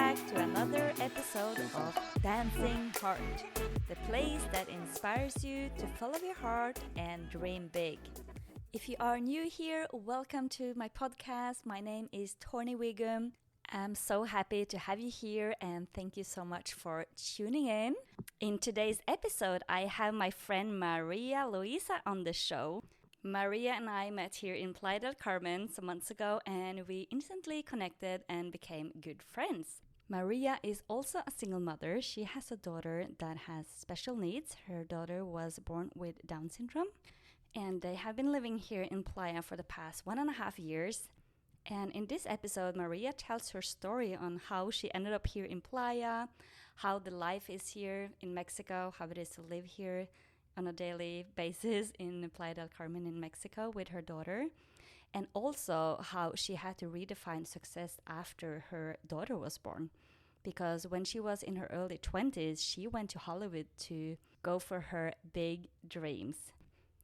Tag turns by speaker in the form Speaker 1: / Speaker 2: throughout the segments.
Speaker 1: back to another episode of Dancing Heart, the place that inspires you to follow your heart and dream big. If you are new here, welcome to my podcast. My name is Torny. I'm so happy to have you here and thank you so much for tuning in. In today's episode, I have my friend Maria Luisa on the show. Maria and I met here in Playa del Carmen some months ago and we instantly connected and became good friends. Maria is also a single mother. She has a daughter that has special needs. Her daughter was born with Down syndrome and they have been living here in Playa for the past 1.5 years. And in this episode, Maria tells her story on how she ended up here in Playa, how the life is here in Mexico, how it is to live here on a daily basis in Playa del Carmen in Mexico with her daughter, and also how she had to redefine success after her daughter was born. Because when she was in her early 20s, she went to Hollywood to go for her big dreams,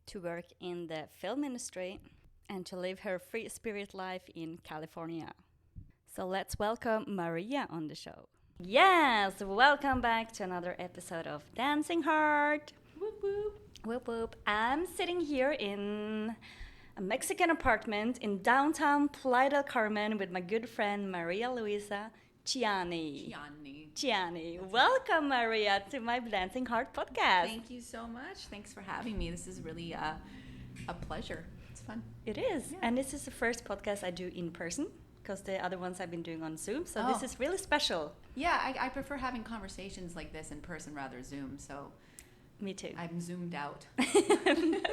Speaker 1: to work in the film industry and to live her free spirit life in California. So let's welcome Maria on the show. Yes, welcome back to another episode of Dancing Heart. Whoop whoop. Whoop whoop. I'm sitting here in a Mexican apartment in downtown Playa del Carmen with my good friend Maria Luisa Cianna. Welcome, Maria, to my Dancing Heart podcast.
Speaker 2: Thank you so much. Thanks for having me. This is really a pleasure. It's fun.
Speaker 1: It is. Yeah. And this is the first podcast I do in person because the other ones I've been doing on Zoom. So this is really special.
Speaker 2: Yeah, I prefer having conversations like this in person rather Zoom. So
Speaker 1: me too.
Speaker 2: I'm zoomed out.
Speaker 1: Perfect.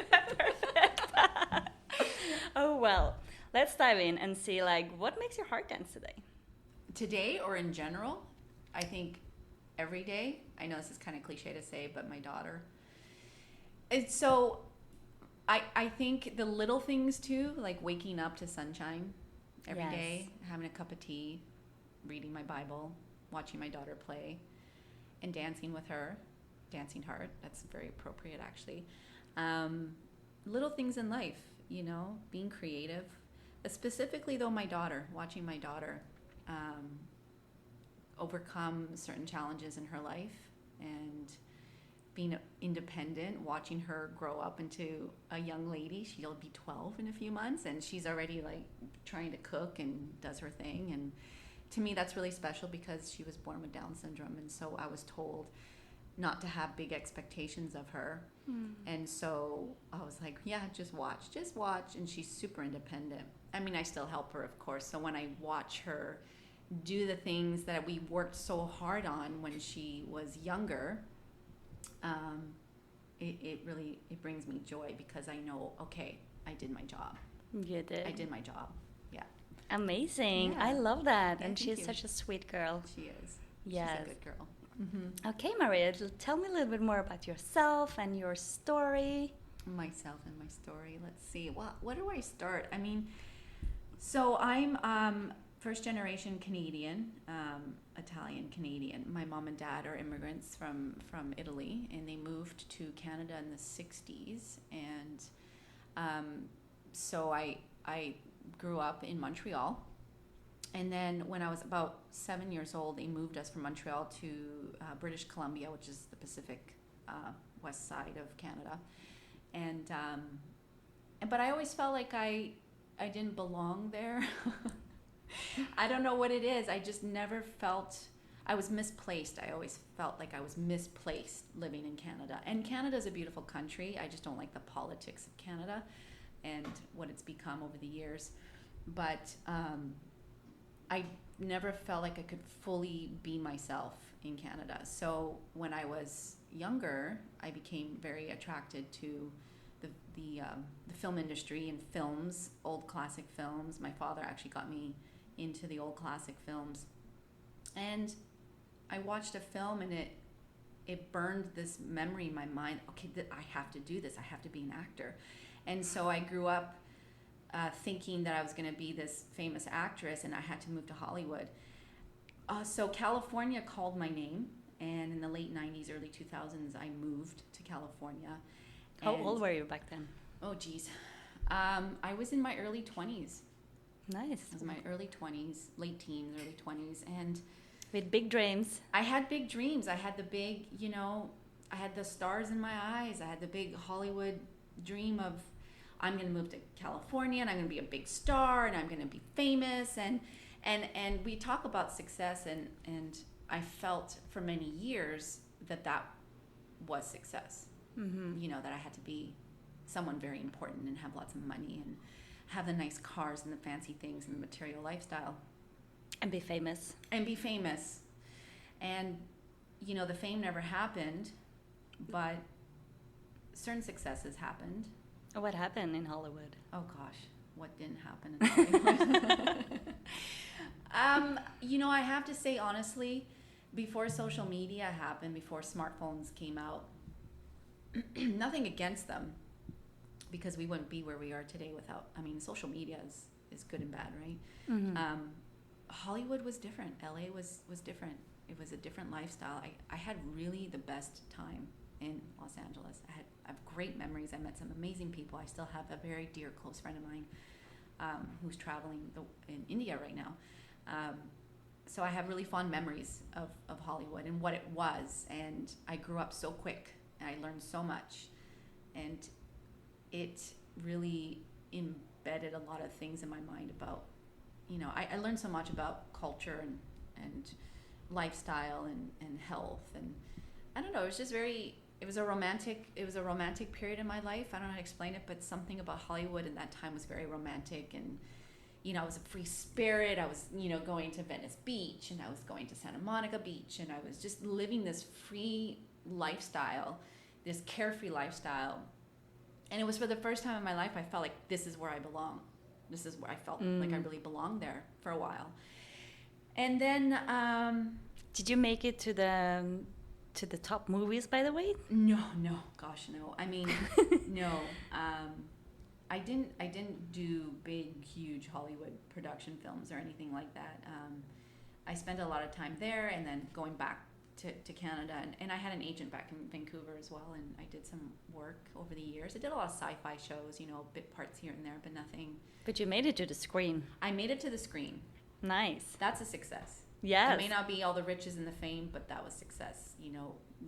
Speaker 1: Oh, well, let's dive in and see, what makes your heart dance today?
Speaker 2: Today or in general? I think every day. I know this is kind of cliche to say, but my daughter. It's so I think the little things too, like waking up to sunshine every day, having a cup of tea, reading my Bible, watching my daughter play, and dancing with her. Dancing Heart, that's very appropriate actually. Little things in life, being creative. Specifically though, watching my daughter overcome certain challenges in her life and being independent, watching her grow up into a young lady. She'll be 12 in a few months and she's already trying to cook and does her thing. And to me, that's really special because she was born with Down syndrome. And so I was told not to have big expectations of her. And so I was like, yeah, just watch. And she's super independent. I mean, I still help her, of course. So when I watch her do the things that we worked so hard on when she was younger, it brings me joy because I know, okay, I did my job.
Speaker 1: You did.
Speaker 2: I did my job. Yeah.
Speaker 1: Amazing. Yeah. I love that. Yeah, and she's such a sweet girl.
Speaker 2: She is.
Speaker 1: Yes.
Speaker 2: She's a good girl.
Speaker 1: Mm-hmm. Okay, Maria, tell me a little bit more about yourself and your story.
Speaker 2: Myself and my story. Let's see. What do I start? I mean, so I'm first generation Canadian, Italian Canadian. My mom and dad are immigrants from Italy, and they moved to Canada in the 60s. And so I grew up in Montreal. And then when I was about 7 years old, they moved us from Montreal to British Columbia, which is the Pacific west side of Canada. But I always felt like I didn't belong there. I don't know what it is. I just never felt I was misplaced. I always felt like I was misplaced living in Canada. And Canada's a beautiful country. I just don't like the politics of Canada and what it's become over the years. But I never felt like I could fully be myself in Canada. So when I was younger, I became very attracted to the film industry and films, old classic films. My father actually got me into the old classic films. And I watched a film and it burned this memory in my mind. Okay, I have to do this. I have to be an actor. And so I grew up thinking that I was going to be this famous actress and I had to move to Hollywood. So California called my name, and in the late 90s, early 2000s, I moved to California.
Speaker 1: How old were you back then?
Speaker 2: Oh, geez. I was in my early 20s.
Speaker 1: Nice.
Speaker 2: It was my early 20s, late teens, early 20s. And
Speaker 1: With big dreams.
Speaker 2: I had big dreams. I had the big, I had the stars in my eyes. I had the big Hollywood dream of I'm going to move to California and I'm going to be a big star and I'm going to be famous. And we talk about success, and I felt for many years that was success. That I had to be someone very important and have lots of money and have the nice cars and the fancy things and the material lifestyle.
Speaker 1: And be famous.
Speaker 2: And be famous. And, the fame never happened, but certain successes happened.
Speaker 1: What happened in Hollywood?
Speaker 2: Oh, gosh. What didn't happen in Hollywood? I have to say, honestly, before social media happened, before smartphones came out, nothing against them, because we wouldn't be where we are today without, social media is good and bad, right? Hollywood was different. LA was different. It was a different lifestyle. I had really the best time in Los Angeles. I have great memories. I met some amazing people. I still have a very dear, close friend of mine who's traveling in India right now. So I have really fond memories of Hollywood and what it was. And I grew up so quick, and I learned so much. And it really embedded a lot of things in my mind about, I learned so much about culture and lifestyle and health. And I don't know, it was a romantic period in my life. I don't know how to explain it, but something about Hollywood in that time was very romantic. And, I was a free spirit. I was, going to Venice Beach, and I was going to Santa Monica Beach, and I was just living this free lifestyle, this carefree lifestyle. And it was for the first time in my life I felt like this is where I belong. This is where I felt like I really belonged there for a while. And then
Speaker 1: did you make it to the top movies, by the way?
Speaker 2: No, gosh, no. No. I didn't do big, huge Hollywood production films or anything like that. I spent a lot of time there, and then going back to Canada, and I had an agent back in Vancouver as well, and I did some work over the years. I did a lot of sci-fi shows, bit parts here and there, but nothing.
Speaker 1: But you made it to the screen.
Speaker 2: I made it to the screen.
Speaker 1: Nice.
Speaker 2: That's a success.
Speaker 1: Yes.
Speaker 2: It may not be all the riches and the fame, but that was success.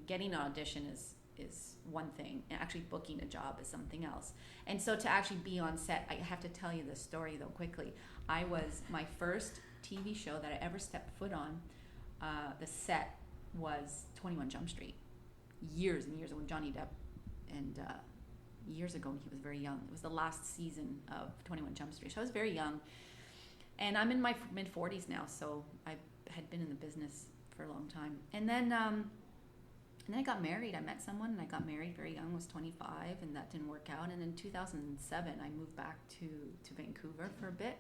Speaker 2: Getting an audition is one thing, and actually booking a job is something else. And so to actually be on set, I have to tell you this story though quickly. My first TV show that I ever stepped foot on, the set was 21 Jump Street, years and years ago, when Johnny Depp, and years ago when he was very young. It was the last season of 21 Jump Street. So I was very young, and I'm in my mid-40s now, so I had been in the business for a long time. And then I got married. I met someone, and I got married very young, was 25, and that didn't work out. And in 2007, I moved back to Vancouver for a bit.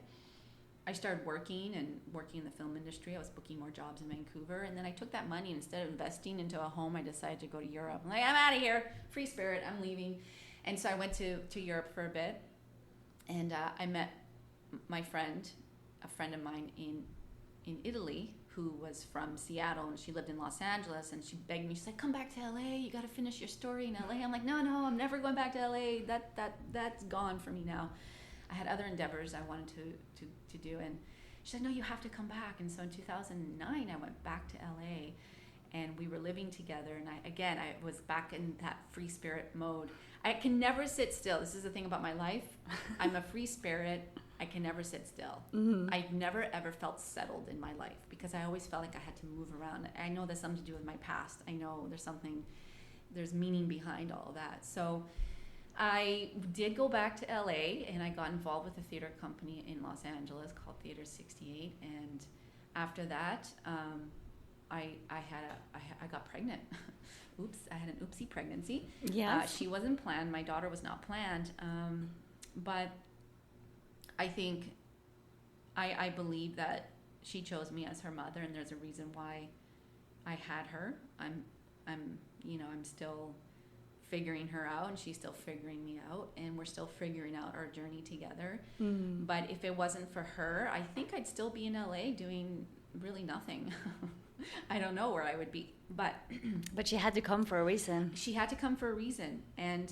Speaker 2: I started working in the film industry. I was booking more jobs in Vancouver, and then I took that money, and instead of investing into a home, I decided to go to Europe. I'm like, I'm out of here, free spirit, I'm leaving. And so I went to Europe for a bit, and I met my friend, a friend of mine in Italy, who was from Seattle, and she lived in Los Angeles, and she begged me. She's like, come back to LA, you got to finish your story in LA. I'm like, no, I'm never going back to LA. That's gone for me now. I had other endeavors I wanted to do, and she said, no, you have to come back. And so in 2009, I went back to LA, and we were living together, and I was back in that free spirit mode. I can never sit still. This is the thing about my life. I'm a free spirit. I can never sit still. Mm-hmm. I've never ever felt settled in my life, because I always felt like I had to move around. I know there's something to do with my past. I know there's meaning behind all of that. So I did go back to LA, and I got involved with a theater company in Los Angeles called Theater 68. And after that, I got pregnant. Oops, I had an oopsie pregnancy.
Speaker 1: Yeah.
Speaker 2: She wasn't planned. My daughter was not planned. But I think I believe that she chose me as her mother, and there's a reason why I had her. I'm still figuring her out, and she's still figuring me out, and we're still figuring out our journey together. Mm-hmm. But if it wasn't for her, I think I'd still be in LA doing really nothing. I don't know where I would be, but
Speaker 1: she had to come for a reason.
Speaker 2: She had to come for a reason. And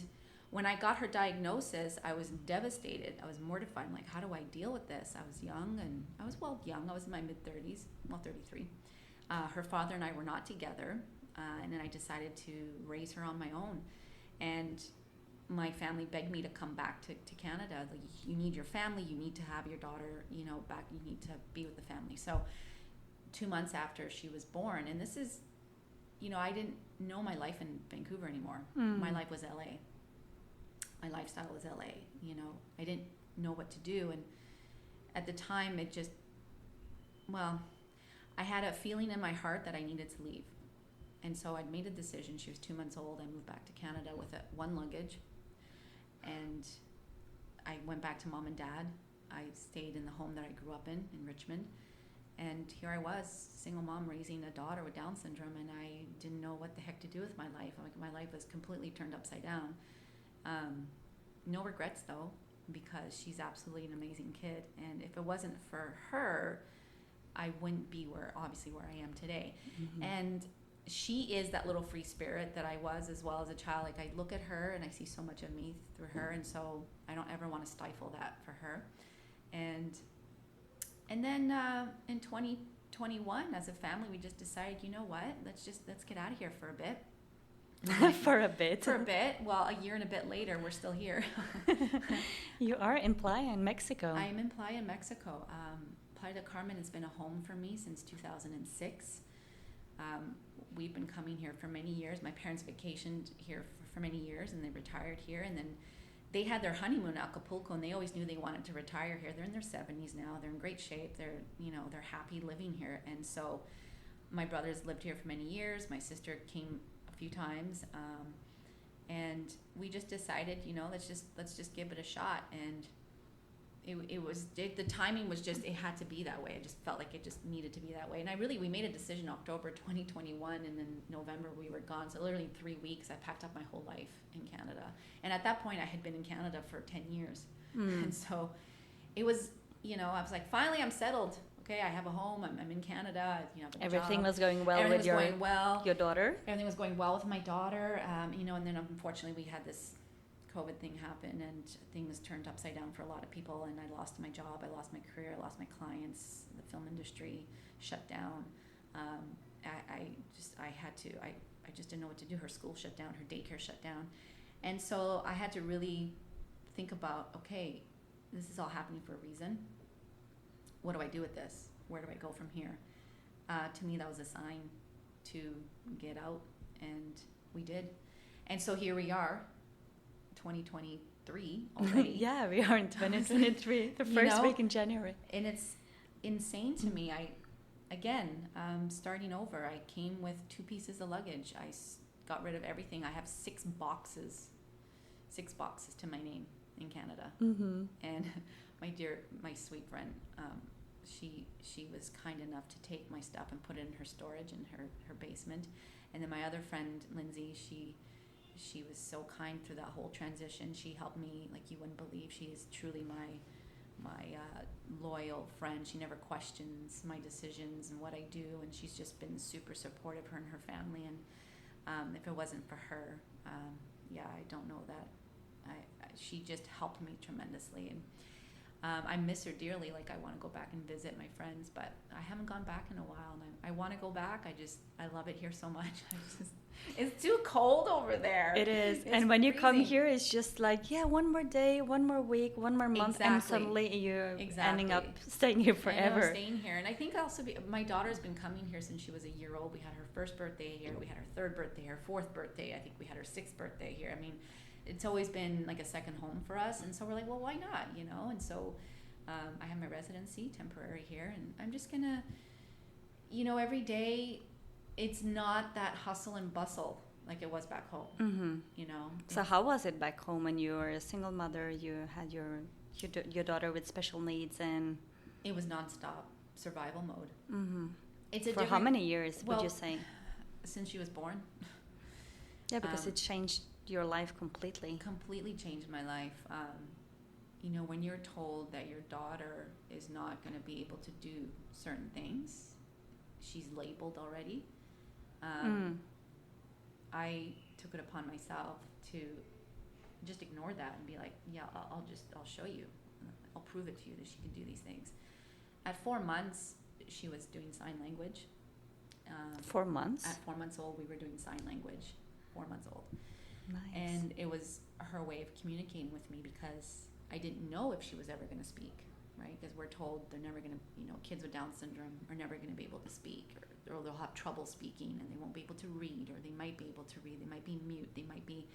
Speaker 2: when I got her diagnosis, I was devastated. I was mortified. I'm like, how do I deal with this? I was young, and I was young. I was in my mid-30s, 33. Her father and I were not together, and then I decided to raise her on my own. And my family begged me to come back to Canada. Like, you need your family, you need to have your daughter, back, you need to be with the family. So 2 months after she was born, and this is, I didn't know my life in Vancouver anymore. My life was LA. My lifestyle was LA. I didn't know what to do. And at the time, I had a feeling in my heart that I needed to leave. And so I'd made a decision. She was 2 months old. I moved back to Canada with one luggage. And I went back to mom and dad. I stayed in the home that I grew up in Richmond. And here I was, single mom raising a daughter with Down syndrome, and I didn't know what the heck to do with my life. My life was completely turned upside down. No regrets, though, because she's absolutely an amazing kid. And if it wasn't for her, I wouldn't be where I am today. Mm-hmm. And she is that little free spirit that I was as well as a child. Like, I look at her and I see so much of me through her, and so I don't ever want to stifle that for her. And then in 2021, as a family, we just decided, you know what? Let's get out of here for a bit.
Speaker 1: For a bit.
Speaker 2: Well, a year and a bit later, we're still here.
Speaker 1: You are in Playa in Mexico.
Speaker 2: I am in Playa in Mexico. Playa del Carmen has been a home for me since 2006. We've been coming here for many years. My parents vacationed here for many years, and they retired here. And then they had their honeymoon in Acapulco, and they always knew they wanted to retire here. They're in their 70s now. They're in great shape. They're happy living here. And so my brothers lived here for many years. My sister came a few times, and we just decided, let's just give it a shot. And the timing was just, it had to be that way. I just felt like it just needed to be that way. And we made a decision October 2021, and then November we were gone. So literally in 3 weeks, I packed up my whole life in Canada. And at that point, I had been in Canada for 10 years. And so it was, I was like, finally I'm settled. Okay, I have a home. I'm in Canada.
Speaker 1: Everything was going well with your daughter?
Speaker 2: Everything was going well with my daughter. And then unfortunately we had this COVID thing happened, and things turned upside down for a lot of people, and I lost my job, I lost my career, I lost my clients, the film industry shut down. I just didn't know what to do. Her school shut down, her daycare shut down. And so I had to really think about, okay, this is all happening for a reason. What do I do with this? Where do I go from here? To me, that was a sign to get out, and we did. And so here we are, 2023 already.
Speaker 1: Yeah, we are in 2023, the first week in January.
Speaker 2: And it's insane to me. Starting over, I came with 2 pieces of luggage. I got rid of everything. I have 6 boxes to my name in Canada. Mm-hmm. And my sweet friend, she was kind enough to take my stuff and put it in her storage in her basement. And then my other friend, Lindsay, she was so kind through that whole transition. She helped me like you wouldn't believe. She is truly my loyal friend. She never questions my decisions and what I do, and she's just been super supportive, her and her family. And if it wasn't for her, I don't know that. She just helped me tremendously, and I miss her dearly. Like, I want to go back and visit my friends, but I haven't gone back in a while, and I want to go back. I love it here so much. It's too cold over there.
Speaker 1: It is.
Speaker 2: It's
Speaker 1: and when you
Speaker 2: freezing.
Speaker 1: come here, it's just like, one more day, one more week, one more month,
Speaker 2: Exactly.
Speaker 1: and suddenly you're ending up staying here forever.
Speaker 2: I'm staying here. And I think also my daughter's been coming here since she was a year old. We had her first birthday here. We had her third birthday, her fourth birthday. I think we had her 6th birthday here. I mean, it's always been like a second home for us. And so we're like, well, why not? And so I have my residency temporary here. And I'm just going to, every day, it's not that hustle and bustle like it was back home. Mm-hmm.
Speaker 1: So how was it back home when you were a single mother? You had your daughter with special needs, and
Speaker 2: it was nonstop survival mode.
Speaker 1: Mm-hmm. For how many years would you say?
Speaker 2: Since she was born.
Speaker 1: Yeah, because it changed your life completely.
Speaker 2: Completely changed my life. When you're told that your daughter is not going to be able to do certain things, she's labeled already. I took it upon myself to just ignore that and be like, yeah, I'll show you. I'll prove it to you that she can do these things. At 4 months, she was doing sign language.
Speaker 1: 4 months?
Speaker 2: At 4 months old, we were doing sign language. 4 months old.
Speaker 1: Nice.
Speaker 2: And it was her way of communicating with me because I didn't know if she was ever going to speak, right? Because we're told they're never going to, kids with Down syndrome are never going to be able to speak, or they'll have trouble speaking and they won't be able to read, or they might be able to read, they might be mute, they might be,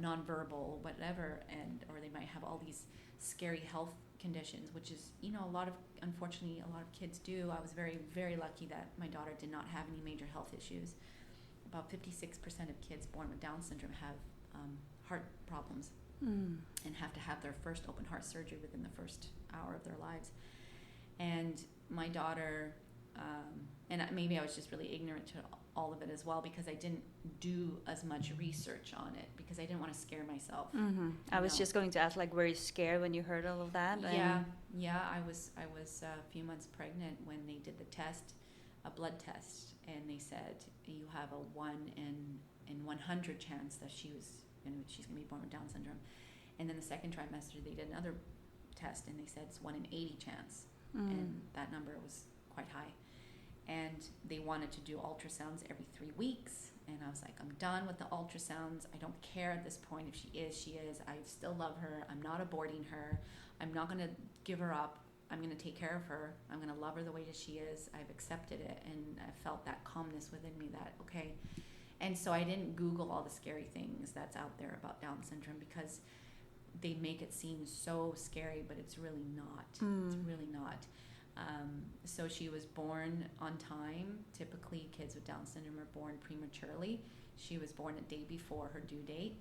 Speaker 2: nonverbal, whatever, or they might have all these scary health conditions, which is, unfortunately, a lot of kids do. I was very, very lucky that my daughter did not have any major health issues. About 56% of kids born with Down syndrome have heart problems and have to have their first open heart surgery within the first hour of their lives. And my daughter, and maybe I was just really ignorant to all of it as well, because I didn't do as much research on it because I didn't want to scare myself.
Speaker 1: I was just going to ask, were you scared when you heard all of that?
Speaker 2: Yeah. I was a few months pregnant when they did the test, a blood test, and they said you have a 1 in 100 chance that she's going to be born with Down syndrome. And then the second trimester they did another test and they said it's 1 in 80 chance, and that number was quite high. And they wanted to do ultrasounds every 3 weeks, and I was like, I'm done with the ultrasounds. I don't care at this point if she is. I still love her. I'm not aborting her. I'm not going to give her up. I'm going to take care of her. I'm going to love her the way that she is. I've accepted it, and I felt that calmness within me that, okay. And so I didn't Google all the scary things that's out there about Down syndrome because they make it seem so scary, but it's really not. It's really not. So she was born on time. Typically, kids with Down syndrome are born prematurely. She was born a day before her due date.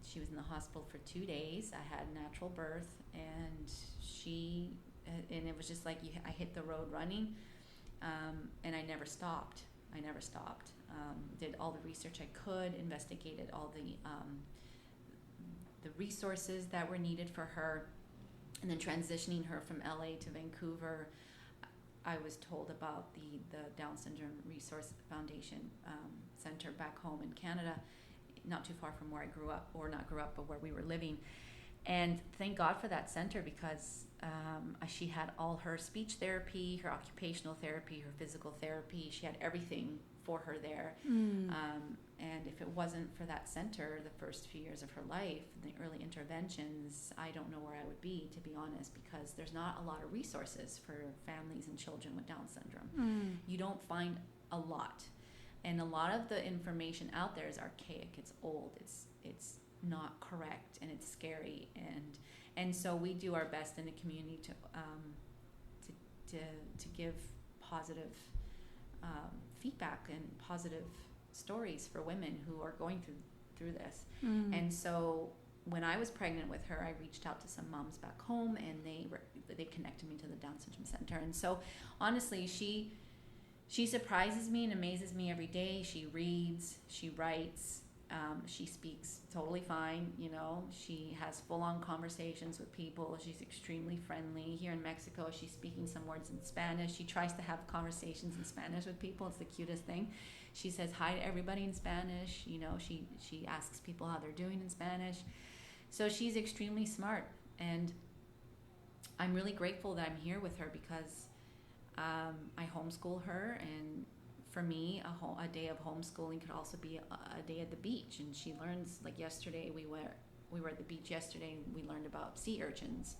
Speaker 2: She was in the hospital for 2 days. I had natural birth, and it was just like I hit the road running, and I never stopped. Did all the research I could, investigated all the resources that were needed for her. And then transitioning her from LA to Vancouver, I was told about the Down Syndrome Resource Foundation Center back home in Canada, not too far from where I grew up, or not grew up, but where we were living. And thank God for that center because she had all her speech therapy, her occupational therapy, her physical therapy. She had everything for her there. And if it wasn't for that center, the first few years of her life, the early interventions, I don't know where I would be, to be honest, because there's not a lot of resources for families and children with Down syndrome. You don't find a lot. And a lot of the information out there is archaic. It's old. It's not correct, and it's scary. And so we do our best in the community to give positive feedback and positive stories for women who are going through this. And so when I was pregnant with her, I reached out to some moms back home, and they connected me to the Down Syndrome Center. And so honestly, she surprises me and amazes me every day. She reads, she writes, she speaks totally fine. She has full-on conversations with people. She's extremely friendly. Here in Mexico, she's speaking some words in Spanish. She tries to have conversations in Spanish with people. It's the cutest thing. She says hi to everybody in Spanish. She asks people how they're doing in Spanish. So she's extremely smart, and I'm really grateful that I'm here with her because I homeschool her, and for me, a day of homeschooling could also be a day at the beach. And she learns, like yesterday, we were at the beach yesterday, and we learned about sea urchins.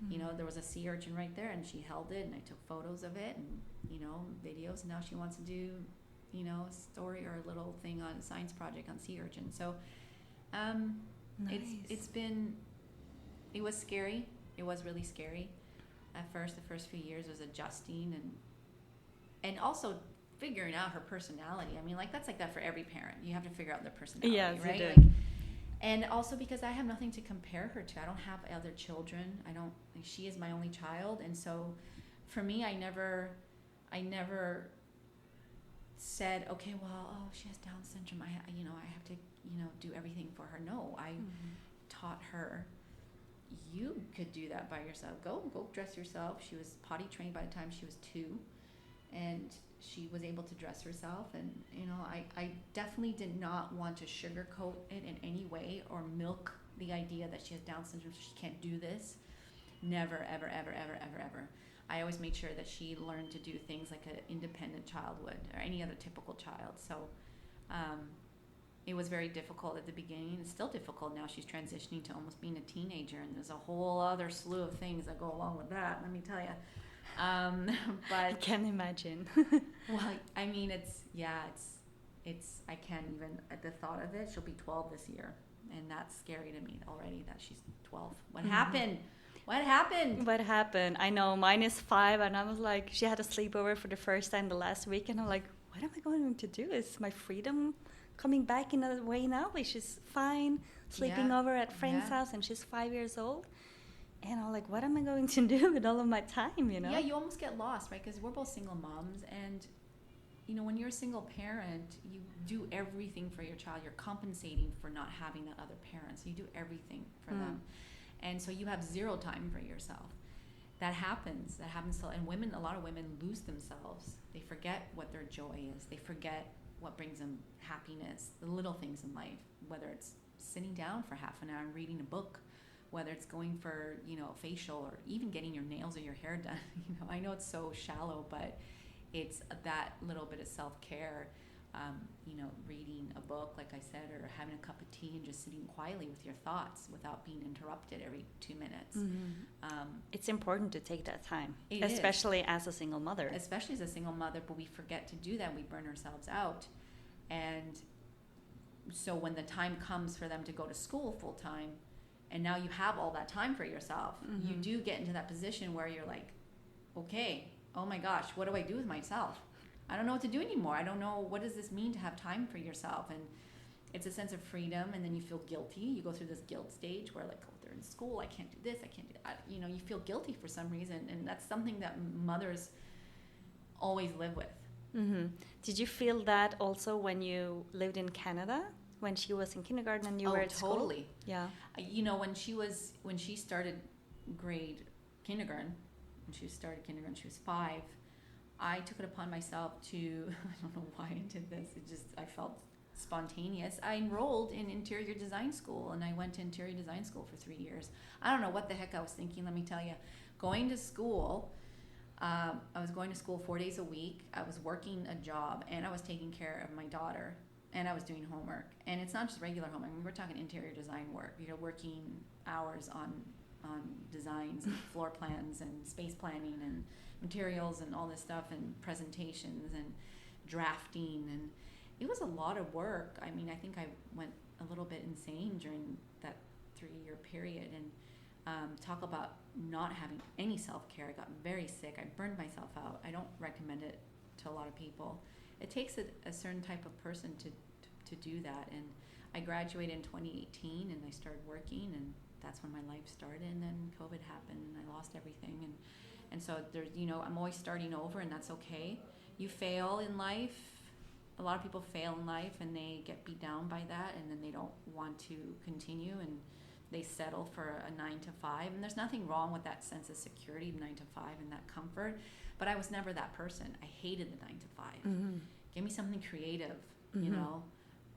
Speaker 2: There was a sea urchin right there, and she held it, and I took photos of it and videos. And now she wants to do a story or a little thing on a science project on sea urchins. So
Speaker 1: nice.
Speaker 2: It was scary. It was really scary at first. The first few years was adjusting and also figuring out her personality. I mean, that's like that for every parent. You have to figure out their personality,
Speaker 1: yes,
Speaker 2: right? And also because I have nothing to compare her to. I don't have other children. She is my only child, and so for me, I never said, okay, well, she has Down syndrome. I have to, do everything for her. No, I taught her, you could do that by yourself. Go dress yourself. She was potty trained by the time she was 2, and she was able to dress herself. And I definitely did not want to sugarcoat it in any way or milk the idea that she has Down syndrome, so she can't do this. Never, ever, ever, ever, ever, ever. I always made sure that she learned to do things like an independent child would, or any other typical child. So it was very difficult at the beginning. It's still difficult now. She's transitioning to almost being a teenager, and there's a whole other slew of things that go along with that, let me tell you. But
Speaker 1: I can imagine.
Speaker 2: well, I mean, it's I can't even, at the thought of it, she'll be 12 this year, and that's scary to me already that she's 12. What happened? What happened?
Speaker 1: What happened? I know mine is 5, and I was like, she had a sleepover for the first time the last week, and I'm like, what am I going to do? Is my freedom coming back in a way now? She's fine, sleeping over at friend's house, and she's 5 years old. And I'm like, what am I going to do with all of my time,
Speaker 2: Yeah, you almost get lost, right? Because we're both single moms, and when you're a single parent, you do everything for your child. You're compensating for not having that other parent, so you do everything for them. And so you have zero time for yourself. That happens. And a lot of women lose themselves. They forget what their joy is. They forget what brings them happiness, the little things in life, whether it's sitting down for half an hour and reading a book, whether it's going for, a facial, or even getting your nails or your hair done. I know it's so shallow, but it's that little bit of self-care, reading a book, like I said, or having a cup of tea and just sitting quietly with your thoughts without being interrupted every 2 minutes.
Speaker 1: It's important to take that time,
Speaker 2: It
Speaker 1: especially as a single mother.
Speaker 2: Especially as a single mother, but we forget to do that. We burn ourselves out. And so when the time comes for them to go to school full time, and now you have all that time for yourself, you do get into that position where you're like, okay, oh my gosh, what do I do with myself? I don't know what to do anymore. I don't know, what does this mean to have time for yourself? And it's a sense of freedom, and then you feel guilty. You go through this guilt stage where, like, oh, they're in school, I can't do this, I can't do that. You feel guilty for some reason, and that's something that mothers always live with.
Speaker 1: Did you feel that also when you lived in Canada, when she was in kindergarten and you were at school?
Speaker 2: Totally.
Speaker 1: Yeah.
Speaker 2: When she started kindergarten, she was 5, I took it upon myself to, I don't know why I did this, I felt spontaneous. I enrolled in interior design school, and I went to interior design school for 3 years. I don't know what the heck I was thinking, let me tell you. Going to school, I was going to school 4 days a week. I was working a job, and I was taking care of my daughter, and I was doing homework. And it's not just regular homework. I mean, we're talking interior design work. Working hours on designs and floor plans and space planning and materials and all this stuff, and presentations and drafting, and it was a lot of work. I mean, I think I went a little bit insane during that 3-year period, and talk about not having any self-care. I got very sick. I burned myself out. I don't recommend it to a lot of people. It takes a certain type of person to do that. And I graduated in 2018, and I started working, and that's when my life started. And then COVID happened, and I lost everything. And so there's, I'm always starting over, and that's okay. You fail in life. A lot of people fail in life, and they get beat down by that, and then they don't want to continue, and they settle for a 9 to 5. And there's nothing wrong with that sense of security, 9 to 5, and that comfort. But I was never that person. I hated the 9 to 5. Give me something creative,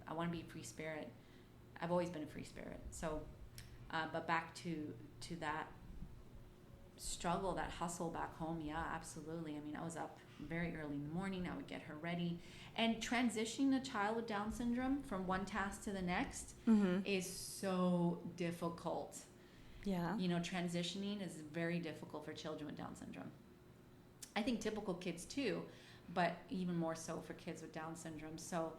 Speaker 2: I want to be a free spirit. I've always been a free spirit. So, but back to that struggle, that hustle back home, yeah, absolutely. I mean, I was up very early in the morning. I would get her ready. And transitioning a child with Down syndrome from one task to the next is so difficult.
Speaker 1: Yeah.
Speaker 2: Transitioning is very difficult for children with Down syndrome. I think typical kids too, but even more so for kids with Down syndrome. So,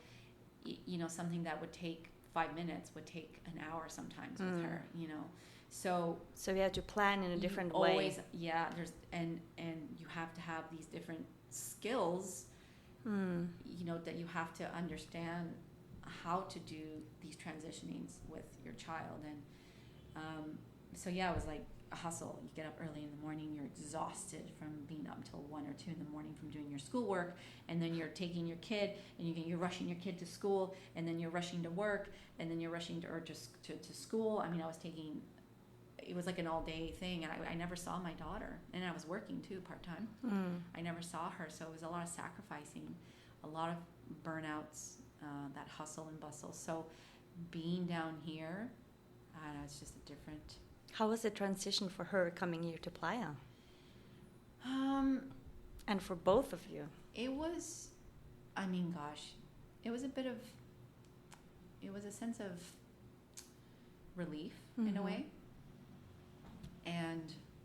Speaker 2: something that would take 5 minutes would take an hour sometimes with her, So
Speaker 1: you have to plan in a different
Speaker 2: way.
Speaker 1: Yeah,
Speaker 2: and you have to have these different skills, that you have to understand how to do these transitionings with your child. And so yeah, it was like a hustle. You get up early in the morning, you're exhausted from being up until 1 or 2 in the morning from doing your schoolwork, and then you're taking your kid, and you're rushing your kid to school, and then you're rushing to work, and then you're rushing to school. I mean, it was like an all-day thing, and I never saw my daughter, and I was working too part-time. I never saw her, so it was a lot of sacrificing, a lot of burnouts, that hustle and bustle. So being down here, I don't know, it's just a different...
Speaker 1: How was the transition for her coming here to Playa?
Speaker 2: Um,
Speaker 1: And for both of you.
Speaker 2: it was, I mean, gosh, it was a bit of, it was a sense of relief in a way.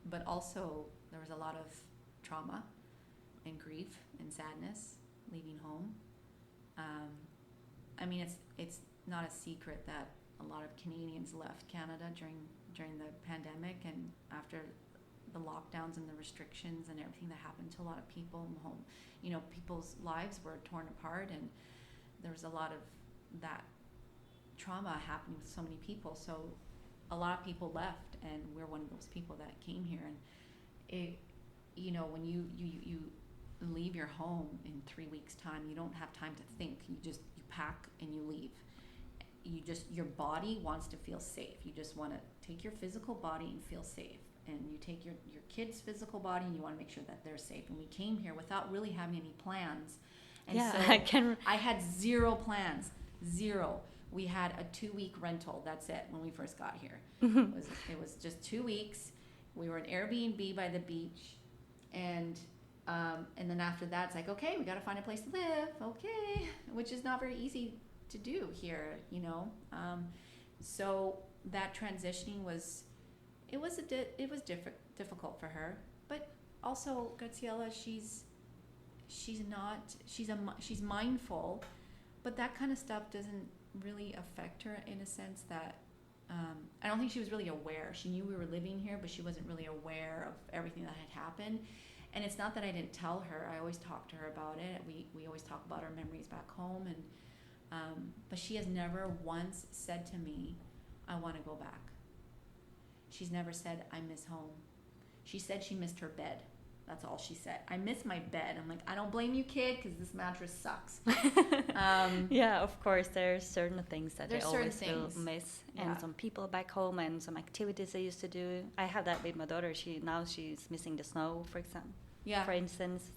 Speaker 2: But also there was a lot of trauma and grief and sadness leaving home. I mean, it's not a secret that a lot of Canadians left Canada during the pandemic and after the lockdowns and the restrictions and everything that happened to a lot of people in home. You know, people's lives were torn apart, and there was a lot of that trauma happening with so many people. So a lot of people left, and we're one of those people that came here. And it, you know, when you leave your home in 3 weeks' time, you don't have time to think. You pack and you leave. Your body wants to feel safe. You just want to take your physical body and feel safe. And you take your kids' physical body and you want to make sure that they're safe. And we came here without really having any plans. And so I had zero plans. Zero. We had a 2-week rental. That's it when we first got here. It was just 2 weeks. We were in Airbnb by the beach. And then after that, it's like, okay, we got to find a place to live. Okay. Which is not very easy to do here, you know. So that transitioning was difficult for her, but also Graciela, she's mindful, but that kind of stuff doesn't really affect her in a sense that I don't think she was really aware. She knew we were living here, but she wasn't really aware of everything that had happened. And it's not that I didn't tell her. I always talk to her about it. We always talk about our memories back home, and but she has never once said to me, I want to go back. She's never said, I miss home. She said she missed her bed. That's all she said. I miss my bed. I'm like, I don't blame you, kid, because this mattress sucks.
Speaker 1: Yeah, of course, there's certain things that they always will miss. And some people back home and some activities they used to do. I have that with my daughter. She's missing the snow, for example.
Speaker 2: Yeah.
Speaker 1: For instance.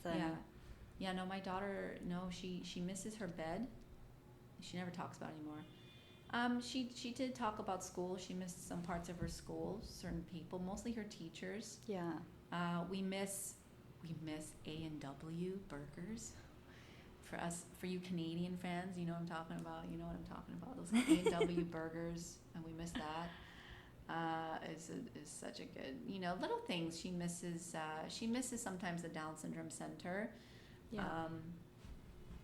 Speaker 2: Yeah, no, my daughter, no, she misses her bed. She never talks about it anymore. She did talk about school. She missed some parts of her school, certain people, mostly her teachers.
Speaker 1: Yeah.
Speaker 2: We miss A&W burgers. For you Canadian fans, you know what I'm talking about. You know what I'm talking about. Those A&W burgers, and we miss that. Is such a good, you know, little things. She misses sometimes the Down Syndrome Center. Yeah.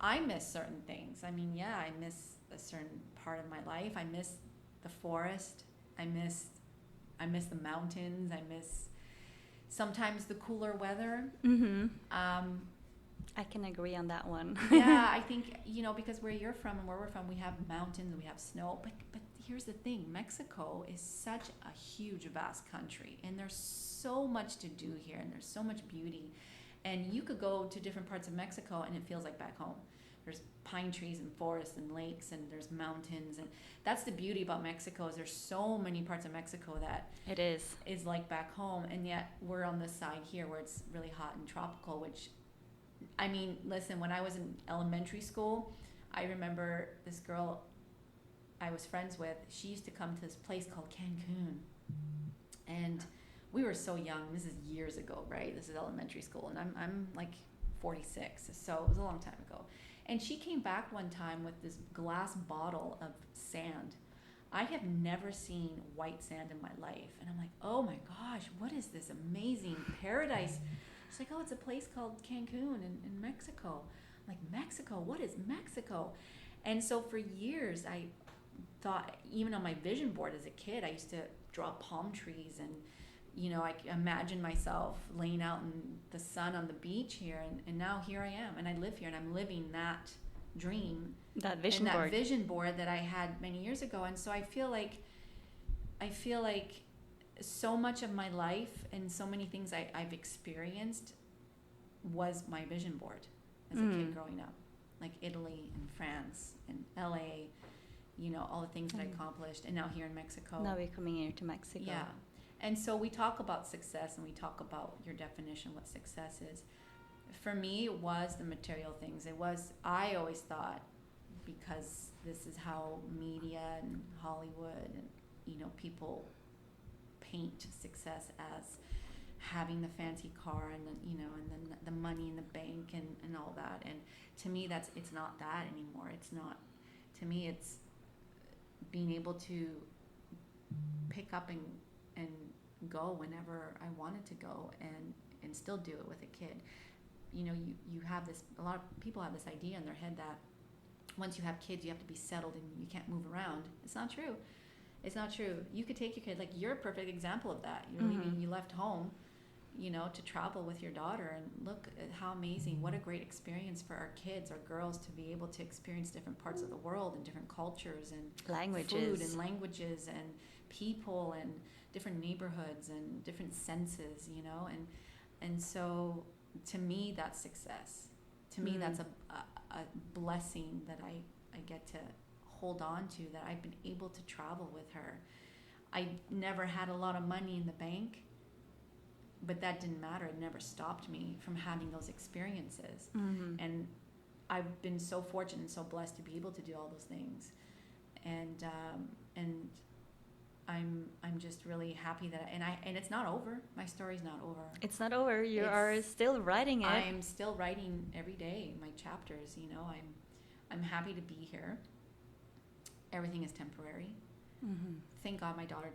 Speaker 2: I miss certain things. I mean, yeah, I miss a certain part of my life. I miss the forest. I miss the mountains. I miss sometimes the cooler weather.
Speaker 1: I can agree on that one.
Speaker 2: Yeah, I think, you know, because where you're from and where we're from, we have mountains, we have snow. But here's the thing. Mexico is such a huge, vast country. And there's so much to do here. And there's so much beauty. And you could go to different parts of Mexico and it feels like back home. There's pine trees and forests and lakes and there's mountains. And that's the beauty about Mexico is there's so many parts of Mexico that
Speaker 1: it is
Speaker 2: like back home. And yet we're on this side here where it's really hot and tropical, which, I mean, listen, when I was in elementary school, I remember this girl I was friends with. She used to come to this place called Cancun. And we were so young. This is years ago, right? This is elementary school. And I'm like 46. So it was a long time ago. And she came back one time with this glass bottle of sand. I have never seen white sand in my life. And I'm like, oh my gosh, what is this amazing paradise? She's like, oh, it's a place called Cancun in Mexico. I'm like, Mexico? What is Mexico? And so for years, I thought, even on my vision board as a kid, I used to draw palm trees and, you know, I imagined myself laying out in the sun on the beach here. And now here I am. And I live here and I'm living that dream.
Speaker 1: That vision board.
Speaker 2: That vision board that I had many years ago. And so I feel like so much of my life and so many things I've experienced was my vision board as a kid growing up. Like Italy and France and LA, you know, all the things that I accomplished. And now here in Mexico.
Speaker 1: Now we're coming here to Mexico.
Speaker 2: Yeah. And so we talk about success and we talk about your definition, what success is. For me, it was the material things. I always thought, because this is how media and Hollywood and, you know, people paint success as having the fancy car and the, and then the money in the bank and all that. And to me, it's not that anymore. It's not, to me, it's being able to pick up and go whenever I wanted to go and still do it with a kid. You have this, a lot of people have this idea in their head that once you have kids, you have to be settled and you can't move around. It's not true. It's not true. You could take your kid, like you're a perfect example of that. You're leaving, you left home, to travel with your daughter, and look at how amazing, what a great experience for our kids, our girls, to be able to experience different parts of the world and different cultures and
Speaker 1: languages,
Speaker 2: food and languages and people and different neighborhoods and different senses, and so to me that's success. To me that's a blessing that I get to hold on to, that I've been able to travel with her. I never had a lot of money in the bank, but that didn't matter. It never stopped me from having those experiences. And I've been so fortunate and so blessed to be able to do all those things. And I'm just really happy that and it's not over. My story's not over.
Speaker 1: It's not over. You are still writing it.
Speaker 2: I'm still writing every day my chapters. I'm happy to be here. Everything is temporary. Thank God my daughter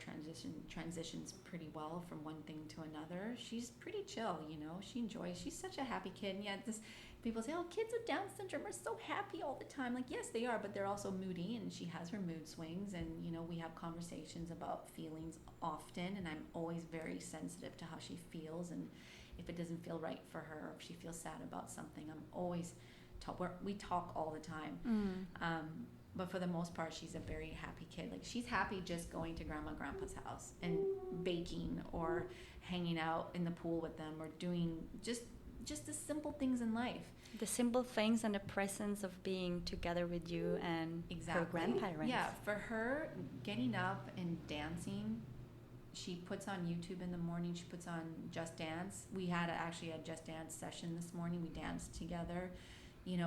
Speaker 2: transitions pretty well from one thing to another. She's pretty chill, she enjoys, she's such a happy kid. And yet people say, oh, kids with Down syndrome are so happy all the time. Like, yes, they are, but they're also moody, and she has her mood swings, and we have conversations about feelings often, and I'm always very sensitive to how she feels, and if it doesn't feel right for her, or if she feels sad about something, I'm always we talk all the time. But for the most part, she's a very happy kid. Like, she's happy just going to grandma and grandpa's house and baking or hanging out in the pool with them, or doing just the simple things in life.
Speaker 1: The simple things and the presence of being together with you and her grandparents.
Speaker 2: Yeah, for her, getting up and dancing, she puts on YouTube in the morning. She puts on Just Dance. We had actually a Just Dance session this morning. We danced together.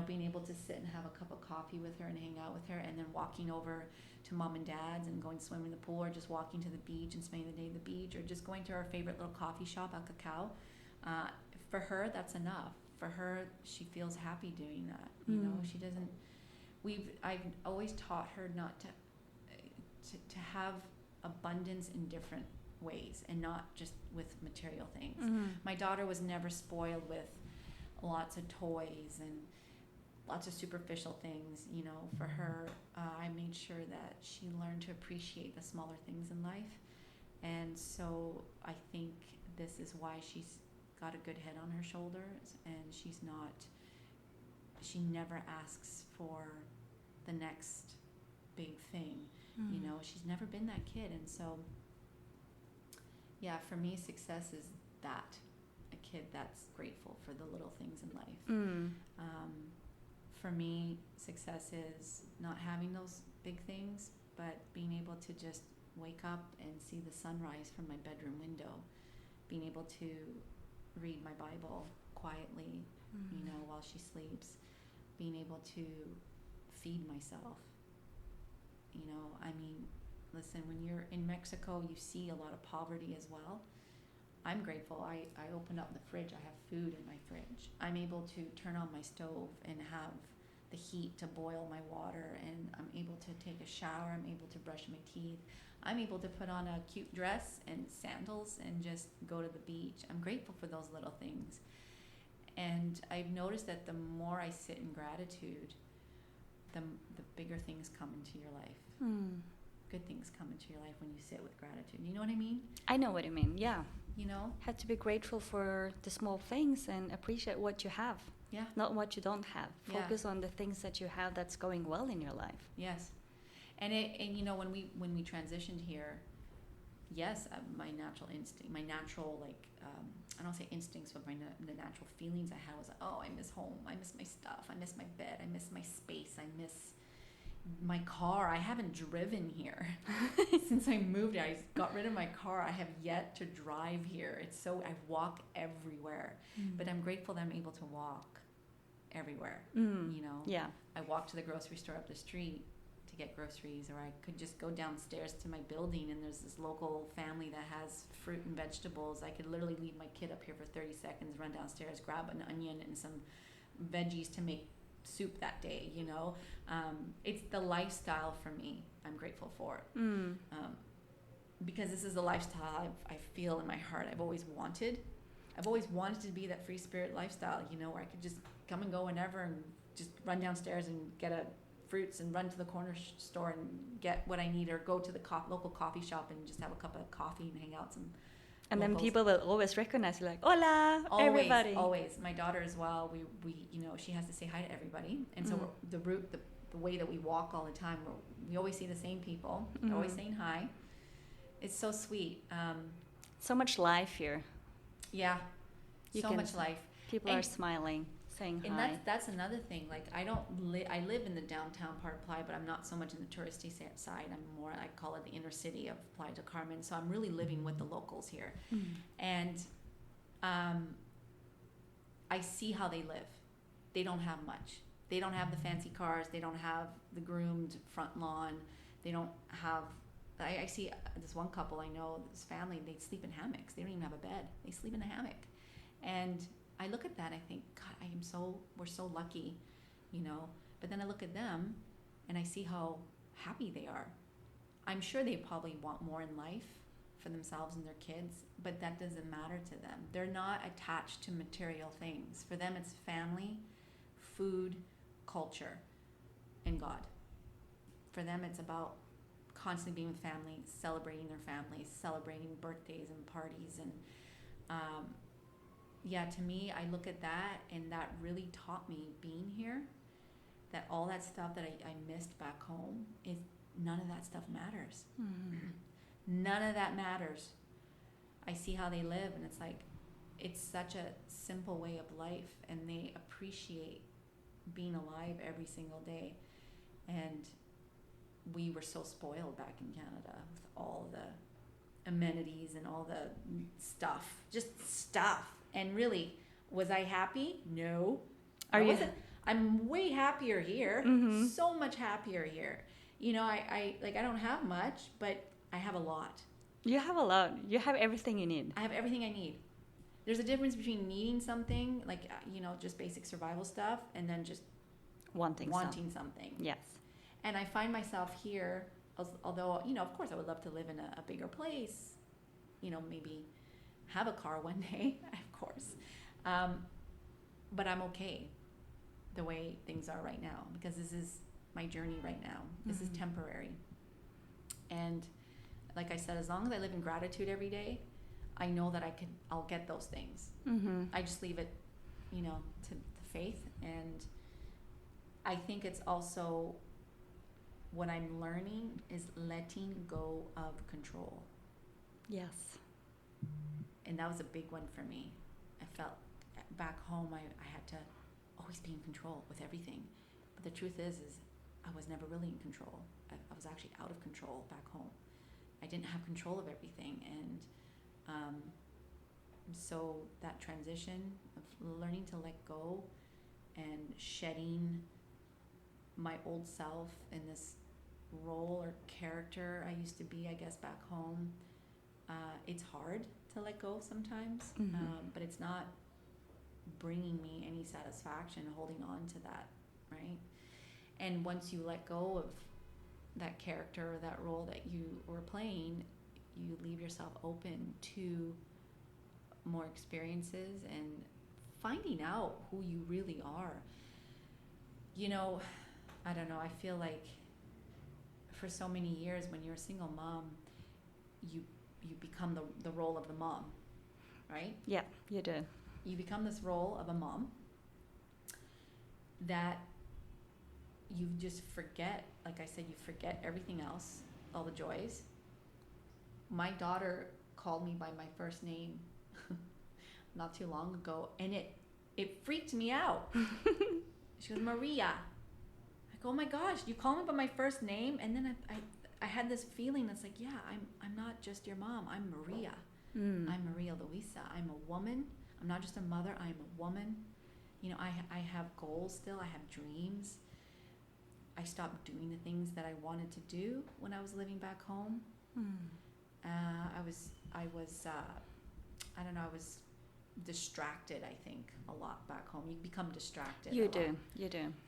Speaker 2: Being able to sit and have a cup of coffee with her and hang out with her, and then walking over to mom and dad's and going swimming in the pool, or just walking to the beach and spending the day at the beach, or just going to our favorite little coffee shop, El Cacao. For her, that's enough. For her, she feels happy doing that. She doesn't. I've always taught her not to have abundance in different ways, and not just with material things. My daughter was never spoiled with lots of toys and lots of superficial things. For her, I made sure that she learned to appreciate the smaller things in life. And so I think this is why she's got a good head on her shoulders, and she never asks for the next big thing. She's never been that kid. And so, yeah, for me, success is that, a kid that's grateful for the little things in life. For me, success is not having those big things, but being able to just wake up and see the sunrise from my bedroom window, being able to read my Bible quietly, while she sleeps, being able to feed myself. Listen, when you're in Mexico, you see a lot of poverty as well. I'm grateful. I open up the fridge. I have food in my fridge. I'm able to turn on my stove and have the heat to boil my water, and I'm able to take a shower. I'm able to brush my teeth. I'm able to put on a cute dress and sandals and just go to the beach. I'm grateful for those little things. And I've noticed that the more I sit in gratitude, the bigger things come into your life. Good things come into your life when you sit with gratitude. You know what I mean?
Speaker 1: I know what you mean, yeah. Have to be grateful for the small things and appreciate what you have.
Speaker 2: Yeah.
Speaker 1: Not what you don't have. Focus on the things that you have that's going well in your life.
Speaker 2: Yes. And when we transitioned here, yes, my natural instinct, my natural, I don't say instincts, but the natural feelings I had was, oh, I miss home. I miss my stuff. I miss my bed. I miss my space. I miss my car. I haven't driven here since I moved here. I got rid of my car. I have yet to drive here. I walk everywhere, but I'm grateful that I'm able to walk everywhere.
Speaker 1: Yeah.
Speaker 2: I walk to the grocery store up the street to to get groceries, or I could just go downstairs to my building and there's this local family that has fruit and vegetables. I could literally leave my kid up here for 30 seconds, run downstairs, grab an onion and some veggies to make soup that day, you know. It's the lifestyle for me I'm grateful for. Because this is the lifestyle I feel in my heart I've always wanted. I've always wanted to be that free spirit lifestyle, you know, where I could just come and go whenever and just run downstairs and get fruits and run to the corner store and get what I need, or go to the local coffee shop and just have a cup of coffee and hang out some.
Speaker 1: And
Speaker 2: locals.
Speaker 1: Then people will always recognize you, like, hola,
Speaker 2: always,
Speaker 1: everybody.
Speaker 2: Always. My daughter as well, we you know, she has to say hi to everybody. And so the way that we walk all the time, we always see the same people. They're always saying hi. It's so sweet.
Speaker 1: So much life here.
Speaker 2: Yeah, so much life.
Speaker 1: People are smiling, saying hi.
Speaker 2: And that's another thing. Like, I live in the downtown part of Playa, but I'm not so much in the touristy side. I'm more, I call it the inner city of Playa del Carmen. So I'm really living with the locals here. And I see how they live. They don't have much. They don't have the fancy cars. They don't have the groomed front lawn. They don't have... I see this one couple I know, this family, they sleep in hammocks. They don't even have a bed. They sleep in a hammock. And I look at that, I think, God, we're so lucky, you know. But then I look at them and I see how happy they are. I'm sure they probably want more in life for themselves and their kids, but that doesn't matter to them. They're not attached to material things. For them, it's family, food, culture, and God. For them, it's about constantly being with family, celebrating their families, celebrating birthdays and parties. And to me, I look at that, and that really taught me being here, that all that stuff that I missed back home, is none of that stuff matters. None of that matters. I see how they live, and it's like, it's such a simple way of life, and they appreciate being alive every single day. And we were so spoiled back in Canada with all the amenities and all the stuff, just stuff. And really, was I happy? No. I'm way happier here. So much happier here. You know, I don't have much, but I have a lot.
Speaker 1: You have a lot. You have everything you need.
Speaker 2: I have everything I need. There's a difference between needing something, like, you know, just basic survival stuff, and then just wanting something.
Speaker 1: Yes.
Speaker 2: And I find myself here, although, you know, of course I would love to live in a bigger place, you know, maybe have a car one day, of course. But I'm okay the way things are right now, because this is my journey right now. This is temporary. And like I said, as long as I live in gratitude every day, I know that I'll get those things. I just leave it, you know, to faith. And I think it's also, what I'm learning is letting go of control.
Speaker 1: Yes.
Speaker 2: And that was a big one for me. I felt back home I had to always be in control with everything. But the truth is I was never really in control. I was actually out of control back home. I didn't have control of everything. And so that transition of learning to let go and shedding my old self in this role or character I used to be, I guess, back home, it's hard to let go sometimes, but it's not bringing me any satisfaction holding on to that, right? And once you let go of that character or that role that you were playing, you leave yourself open to more experiences and finding out who you really are. You know, I don't know, I feel like for so many years when you're a single mom, you become the role of the mom, right?
Speaker 1: Yeah, you do.
Speaker 2: You become this role of a mom that you just forget, like I said, you forget everything else, all the joys. My daughter called me by my first name not too long ago, and it freaked me out. She goes, Maria. I go, oh my gosh, you call me by my first name? And then I had this feeling that's like, yeah, I'm not just your mom. I'm Maria. I'm Maria Luisa. I'm a woman. I'm not just a mother. I'm a woman. You know, I have goals still. I have dreams. I stopped doing the things that I wanted to do when I was living back home. I was I don't know, I was distracted, I think, a lot back home. You become distracted.
Speaker 1: You do.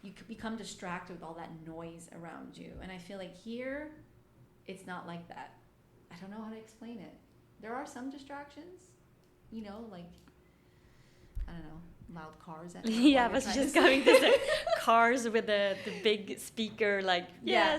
Speaker 2: You could become distracted with all that noise around you. And I feel like here, it's not like that. I don't know how to explain it. There are some distractions, you know, like, I don't know, loud cars.
Speaker 1: Yeah, I was just going to say cars with the big speaker, like,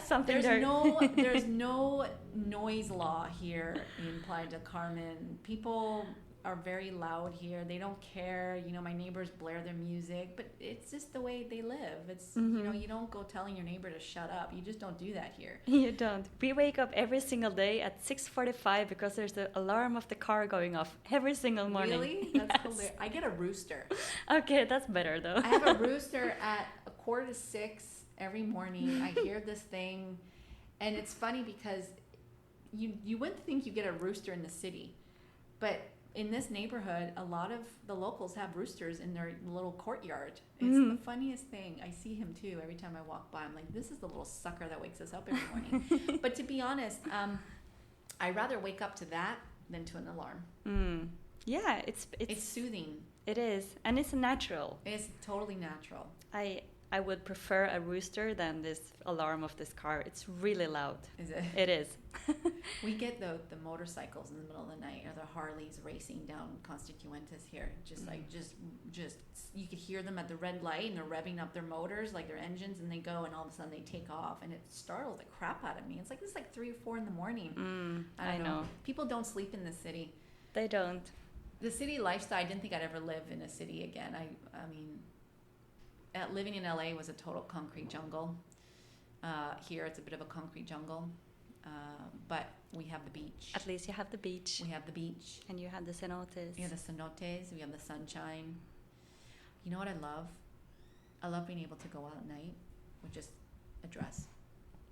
Speaker 1: something
Speaker 2: there's no noise law here in Playa del Carmen. People are very loud here. They don't care. You know, my neighbors blare their music, but it's just the way they live. It's, you know, you don't go telling your neighbor to shut up. You just don't do that here.
Speaker 1: You don't. We wake up every single day at 6:45 because there's the alarm of the car going off every single morning.
Speaker 2: Really? That's hilarious. I get a rooster.
Speaker 1: Okay, that's better though.
Speaker 2: I have a rooster at 5:45 every morning. I hear this thing, and it's funny because you wouldn't think you get a rooster in the city, but in this neighborhood, a lot of the locals have roosters in their little courtyard. It's the funniest thing. I see him too every time I walk by. I'm like, this is the little sucker that wakes us up every morning. But to be honest, I'd rather wake up to that than to an alarm.
Speaker 1: Yeah, it's
Speaker 2: soothing.
Speaker 1: It is, and it's natural.
Speaker 2: It's totally natural.
Speaker 1: I would prefer a rooster than this alarm of this car. It's really loud.
Speaker 2: Is it?
Speaker 1: It is.
Speaker 2: We get the motorcycles in the middle of the night, or the Harleys racing down Constituentes here. Just you could hear them at the red light, and they're revving up their motors, like their engines, and they go, and all of a sudden they take off, and it startles the crap out of me. It's like 3 or 4 in the morning. I don't know. People don't sleep in the city.
Speaker 1: They don't.
Speaker 2: The city lifestyle, I didn't think I'd ever live in a city again. I mean, living in LA was a total concrete jungle. Here it's a bit of a concrete jungle, but we have the beach.
Speaker 1: At least you have the beach.
Speaker 2: We have the beach.
Speaker 1: And you have the cenotes.
Speaker 2: We have the cenotes. We have the sunshine. You know what I love? I love being able to go out at night with just a dress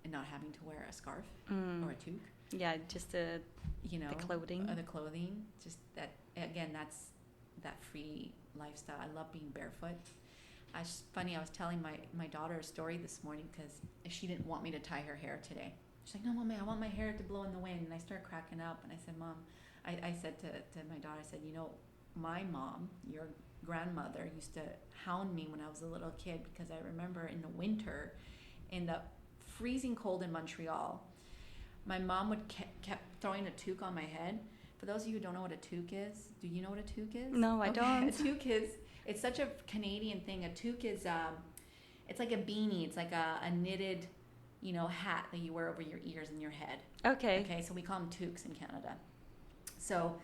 Speaker 2: and not having to wear a scarf or a toque.
Speaker 1: Yeah, just the clothing.
Speaker 2: The clothing. Just that, again, that's that free lifestyle. I love being barefoot. It's funny, I was telling my daughter a story this morning because she didn't want me to tie her hair today. She's like, no, Mommy, I want my hair to blow in the wind. And I started cracking up, and I said, Mom, I said to my daughter, I said, you know, my mom, your grandmother, used to hound me when I was a little kid because I remember in the winter, in the freezing cold in Montreal, my mom would kept throwing a toque on my head. For those of you who don't know what a toque is, do you know what a toque is?
Speaker 1: No, I don't.
Speaker 2: A toque is, it's such a Canadian thing. A toque is, it's like a beanie. It's like a knitted, hat that you wear over your ears and your head. Okay, so we call them toques in Canada. So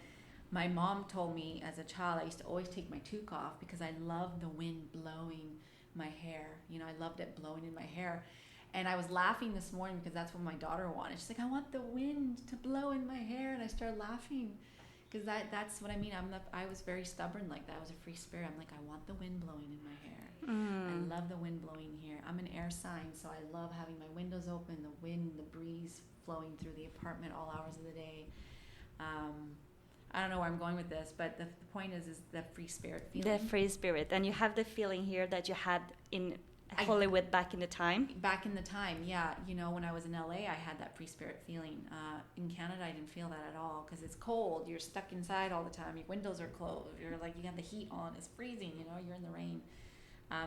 Speaker 2: my mom told me as a child, I used to always take my toque off because I loved the wind blowing my hair. I loved it blowing in my hair. And I was laughing this morning because that's what my daughter wanted. She's like, I want the wind to blow in my hair. And I started laughing because that's what I mean. I was very stubborn like that. I was a free spirit. I'm like, I want the wind blowing in my hair. I love the wind blowing here. I'm an air sign, so I love having my windows open, the wind, the breeze flowing through the apartment all hours of the day. I don't know where I'm going with this, but the point is the free spirit feeling.
Speaker 1: The free spirit. And you have the feeling here that you had in Hollywood back in the time?
Speaker 2: Back in the time, yeah. When I was in LA, I had that free spirit feeling. In Canada, I didn't feel that at all because it's cold. You're stuck inside all the time. Your windows are closed. You're like, you have the heat on. It's freezing, you're in the rain.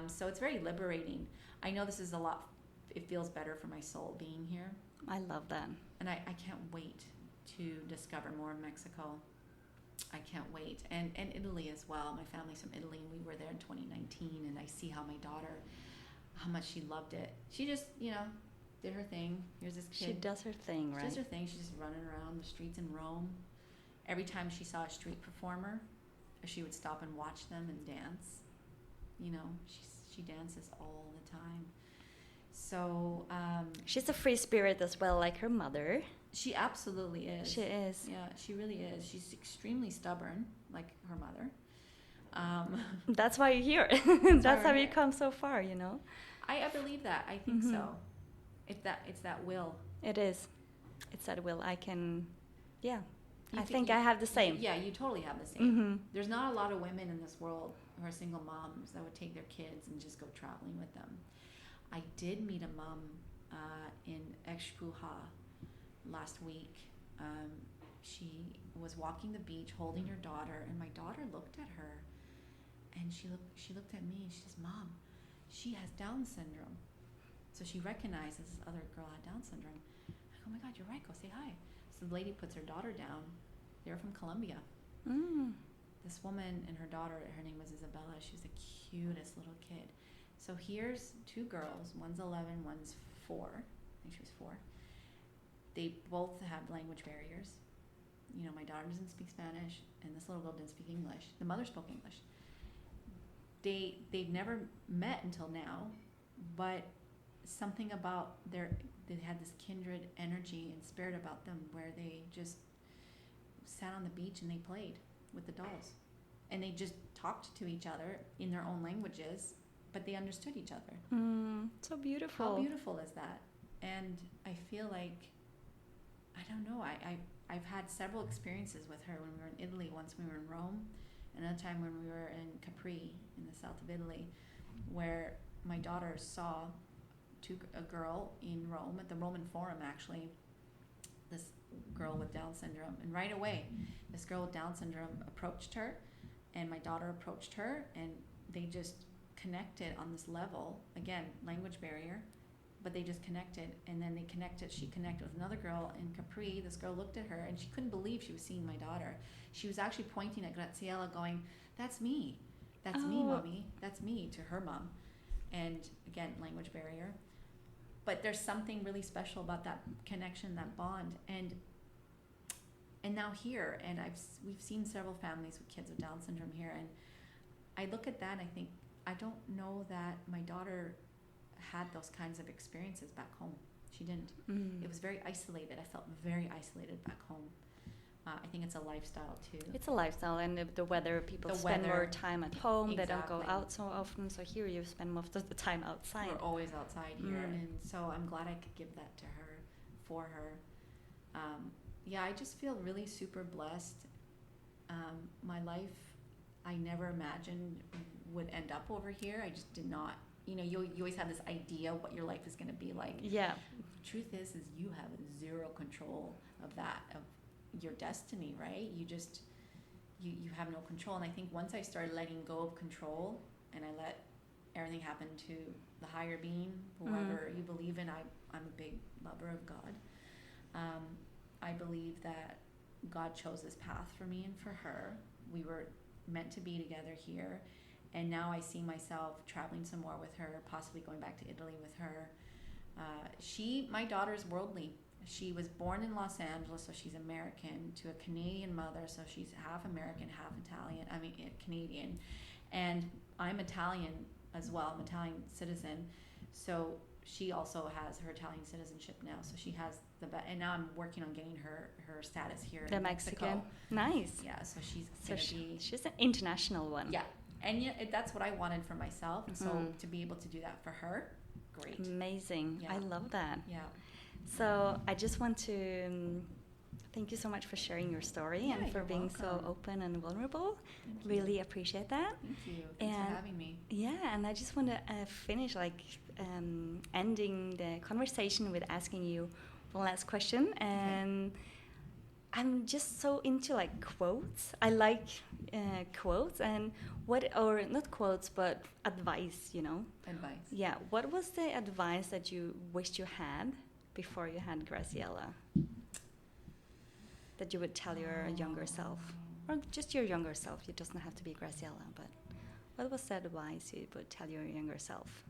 Speaker 2: So it's very liberating. I know this is a lot. It feels better for my soul being here.
Speaker 1: I love that.
Speaker 2: And I can't wait to discover more of Mexico. I can't wait. And Italy as well. My family's from Italy, and we were there in 2019, and I see how my daughter, how much she loved it. She just, did her thing. Here's this kid.
Speaker 1: She does her thing, right?
Speaker 2: She does her thing. She's just running around the streets in Rome. Every time she saw a street performer, she would stop and watch them and dance. She dances all the time. So
Speaker 1: she's a free spirit as well, like her mother.
Speaker 2: She absolutely is.
Speaker 1: She is.
Speaker 2: Yeah, she really is. She's extremely stubborn, like her mother.
Speaker 1: That's why you're here. That's how you come so far,
Speaker 2: I believe that. I think so. It's that will.
Speaker 1: It is. It's that will. I can. Yeah. I think I have the same.
Speaker 2: Yeah, you totally have the same. There's not a lot of women in this world who are single moms that would take their kids and just go traveling with them. I did meet a mom in Expuha last week. She was walking the beach holding her daughter, and my daughter looked at her, and she looked at me, and she says, "Mom, she has Down syndrome." So she recognized this other girl had Down syndrome. I go, "Oh my God, you're right. Go say hi." So the lady puts her daughter down. They're from Colombia. This woman and her daughter, her name was Isabella. She was the cutest little kid. So here's two girls. One's 11, one's 4. I think she was 4. They both have language barriers. You know, my daughter doesn't speak Spanish, and this little girl didn't speak English. The mother spoke English. They've never met until now, but something about they had this kindred energy and spirit about them where they just sat on the beach and they played with the dolls, and they just talked to each other in their own languages, but they understood each other.
Speaker 1: So beautiful.
Speaker 2: How beautiful is that? And I feel like, I don't know, I've had several experiences with her when we were in Italy. Once we were in Rome, another time when we were in Capri in the south of Italy, where my daughter saw a girl in Rome at the Roman Forum, actually, this girl with Down syndrome, and right away this girl with Down syndrome approached her, and my daughter approached her, and they just connected on this level. Again, language barrier, but they just connected, and then she connected with another girl in Capri. This girl looked at her, and she couldn't believe she was seeing my daughter. She was actually pointing at Graziella going, "That's me. That's me, Mommy. That's me," to her mom. And again, language barrier. But there's something really special about that connection, that bond. And now here, and we've seen several families with kids with Down syndrome here, and I look at that and I think, I don't know that my daughter had those kinds of experiences back home. She didn't. It was very isolated. I felt very isolated back home. I think it's a lifestyle too.
Speaker 1: It's a lifestyle, and the weather. People spend more time at home.
Speaker 2: Exactly.
Speaker 1: They don't go out so often. So here you spend most of the time outside.
Speaker 2: We're always outside here, and so I'm glad I could give that to her, for her. Yeah, I just feel really super blessed. My life, I never imagined would end up over here. I just did not. You know, you always have this idea what your life is going to be like.
Speaker 1: Yeah.
Speaker 2: Truth is you have zero control of that, of your destiny, right? You just, you have no control. And I think once I started letting go of control, and I let everything happen to the higher being, whoever you believe in, I'm a big lover of God. I believe that God chose this path for me and for her. We were meant to be together here. And now I see myself traveling some more with her, possibly going back to Italy with her. My daughter's worldly. She was born in Los Angeles, so she's American, to a Canadian mother, so she's half American, half Canadian. And I'm Italian as well. I'm Italian citizen. So she also has her Italian citizenship now. So she has and now I'm working on getting her status here in Mexico.
Speaker 1: Nice.
Speaker 2: Yeah, so
Speaker 1: she's an international one.
Speaker 2: Yeah. And that's what I wanted for myself. So to be able to do that for her, great.
Speaker 1: Amazing. Yeah. I love that.
Speaker 2: Yeah.
Speaker 1: So I just want to thank you so much for sharing your story and for being so open and vulnerable. Really appreciate that.
Speaker 2: Thank you. Thanks for having me.
Speaker 1: Yeah, and I just want to finish ending the conversation with asking you one last question. And I'm just so into quotes. I like quotes, and not quotes, but advice,
Speaker 2: Advice.
Speaker 1: Yeah. What was the advice that you wished you had before you had Graziella, that you would tell your younger self, or just your younger self? It doesn't have to be Graziella, but what was the advice you would tell your younger self?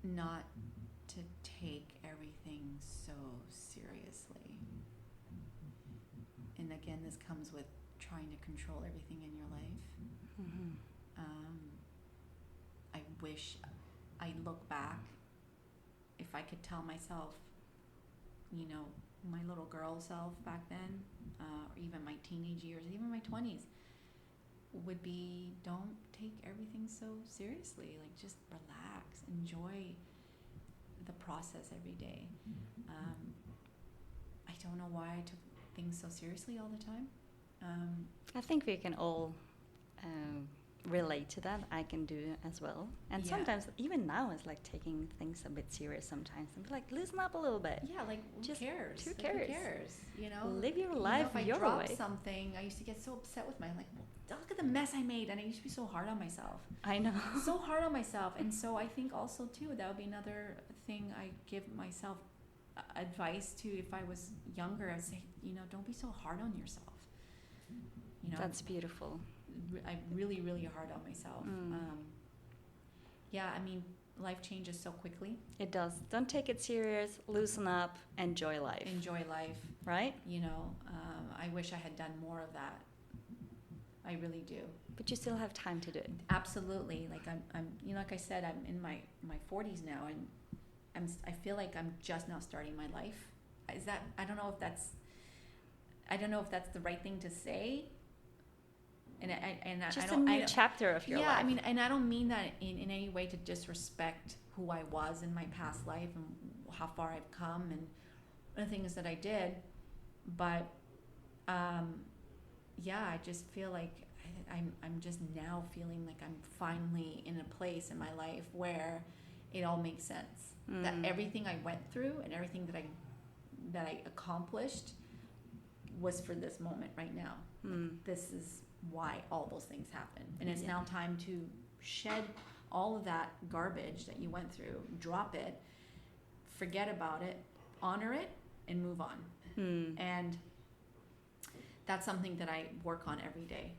Speaker 2: Not to take everything so seriously. And again, this comes with trying to control everything in your life. I wish I look back, if I could tell myself, my little girl self back then, or even my teenage years, even my 20s, would be, don't take everything so seriously. Just relax, enjoy the process every day. I don't know why I took things so seriously all the time.
Speaker 1: I think we can all relate to that. I can do as well. And sometimes, even now, it's like taking things a bit serious sometimes. And be like, loosen up a little bit.
Speaker 2: Yeah, like, who cares?
Speaker 1: Who
Speaker 2: like,
Speaker 1: cares?
Speaker 2: Who cares? You know?
Speaker 1: Live your life
Speaker 2: if I
Speaker 1: your
Speaker 2: drop
Speaker 1: way.
Speaker 2: something, I used to get so upset with my, like, look at the mess I made. And I used to be so hard on myself.
Speaker 1: I know.
Speaker 2: So hard on myself. And so I think also, too, that would be another thing I give myself advice to if I was younger. I'd say, don't be so hard on yourself.
Speaker 1: That's beautiful.
Speaker 2: I'm really, really hard on myself. I mean, life changes so quickly.
Speaker 1: It does. Don't take it serious. Loosen up. Enjoy life.
Speaker 2: Enjoy life.
Speaker 1: Right?
Speaker 2: I wish I had done more of that. I really do.
Speaker 1: But you still have time to do it.
Speaker 2: Absolutely. Like I'm like I said, I'm in my 40s now, and I feel like I'm just now starting my life. I don't know if that's the right thing to say. And
Speaker 1: just a new chapter of your life.
Speaker 2: Yeah, I mean, and I don't mean that in any way to disrespect who I was in my past life and how far I've come and the things that I did, but I just feel like I'm just now feeling like I'm finally in a place in my life where it all makes sense. That everything I went through and everything that I accomplished was for this moment right now. Like, this is why all those things happen, and it's now time to shed all of that garbage that you went through, drop it, forget about it, honor it, and move on. And that's something that I work on every day.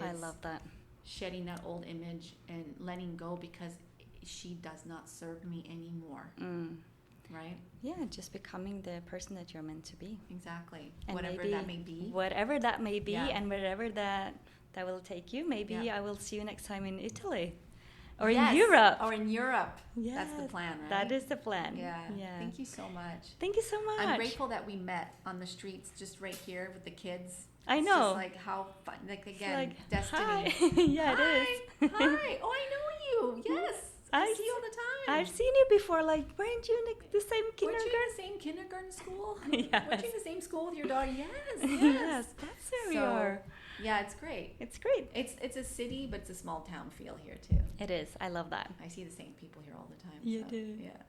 Speaker 1: I love that.
Speaker 2: Shedding that old image and letting go because she does not serve me anymore. Right?
Speaker 1: Yeah, just becoming the person that you're meant to be.
Speaker 2: Exactly.
Speaker 1: And
Speaker 2: whatever that may be.
Speaker 1: Whatever that may be, and wherever that will take you. Maybe I will see you next time in Italy. Or in Europe.
Speaker 2: Or in Europe.
Speaker 1: Yes.
Speaker 2: That's the plan, right?
Speaker 1: That is the plan.
Speaker 2: Yeah. Thank you so much.
Speaker 1: Thank you so much.
Speaker 2: I'm grateful that we met on the streets just right here with the kids.
Speaker 1: I know.
Speaker 2: It's just like how fun. Like, again, destiny.
Speaker 1: Hi. Yeah,
Speaker 2: hi.
Speaker 1: It is.
Speaker 2: Hi. Oh, I know you. Yes. I see you all the time.
Speaker 1: I've seen you before. Like, weren't you in the same kindergarten?
Speaker 2: Weren't you in the same kindergarten school?
Speaker 1: Yes.
Speaker 2: Weren't you in the same school with your daughter? Yes.
Speaker 1: Yes, that's where we are.
Speaker 2: Yeah, it's great.
Speaker 1: It's great.
Speaker 2: It's a city, but it's a small town feel here too.
Speaker 1: It is. I love that.
Speaker 2: I see the same people here all the time.
Speaker 1: You do.
Speaker 2: Yeah.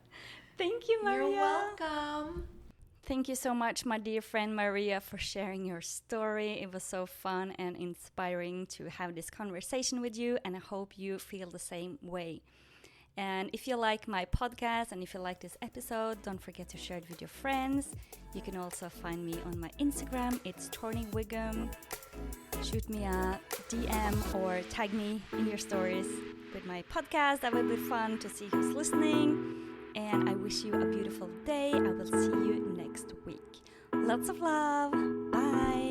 Speaker 1: Thank you, Maria.
Speaker 2: You're welcome.
Speaker 1: Thank you so much, my dear friend Maria, for sharing your story. It was so fun and inspiring to have this conversation with you, and I hope you feel the same way. And if you like my podcast and if you like this episode, don't forget to share it with your friends. You can also find me on my Instagram. It's Torny Wiggum. Shoot me a DM or tag me in your stories with my podcast. That would be fun to see who's listening. And I wish you a beautiful day. I will see you next week. Lots of love. Bye.